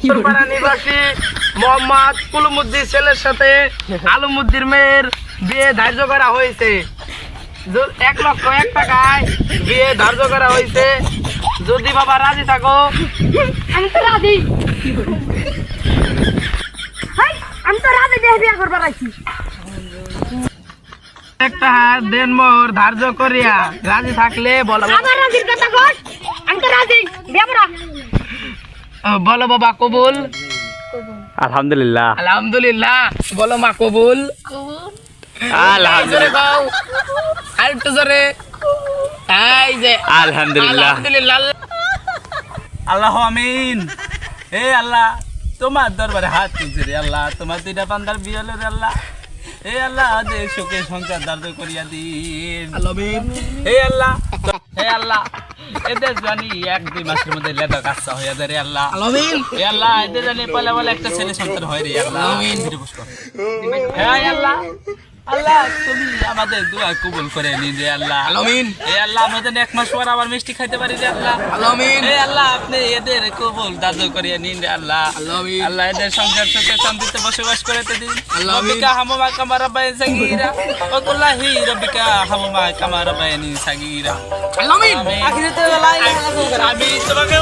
উত্তরপাড়া নিবাসী মোহাম্মদ কুলুমুদ্দিন ছেলের সাথে আলমুদ্দির মেয়ের বিয়ে ধার্য করা হয়েছে। 1,01,000 টাকায় বিয়ে ধার্য করা হয়েছে। যদি বাবা রাজি থাকো। আমি তো রাজি। আমি তো রাজি দিয়ে বিয়ে করবার আছি। একটা দেন মোহর ধার্য করিয়া রাজি থাকলে বলো। আমার রাজির কথা কর। আমি তো রাজি বিয়ে করা। বলো বাবা কবুল। আলহামদুলিল্লাহ। আলহামদুলিল্লাহ। বলো মা কবুল। আলহামদুলিল্লাহ। আর একটু জোরে। এই যে আলহামদুলিল্লাহ। আলহামদুলিল্লাহ। আল্লাহ আমিন। হে আল্লাহ, তোমার দরবারে হাত তুলছি রে আল্লাহ, তোমার দুইটা বান্দার বিয়ে হলো রে আল্লাহ। হে আল্লাহ, দে সুখে সংসার দার্য করিয়া দিন। হে আল্লাহ, হে আল্লাহ, এদের জানি 1-2 মাসের মধ্যে লেদা কাচ্চা হয়ে যায় রে আল্লাহ। হে আল্লাহ, এদের জানি পয়লা বলে একটা ছেলে সন্তান হয় রে আল্লাহ। হে আল্লাহ, আল্লাহ তুমি আমাদের দোয়া কবুল করে নিন রে আল্লাহ। হে আল্লাহ, আমাদের 1 মাস পর আবার মিষ্টি খাইতে পারি রে আল্লাহ। হে আল্লাহ, আপনি এদের কবুল দার্য করিয়া নিন রে আল্লাহ। আল্লাহ এদের সংসার সুখে শান্তিতে বসবাস করতে দিন। রব্বিকা হামমা কামা রাব্বায়ানি সাগীরা ওয়া কুল্লাহি রব্বিকা হামমা কামা রাব্বায়ানি সাগীরা। আমিন। আখিরাতে লা ইলাহা ইল্লাল্লাহ। আমি তোমাকে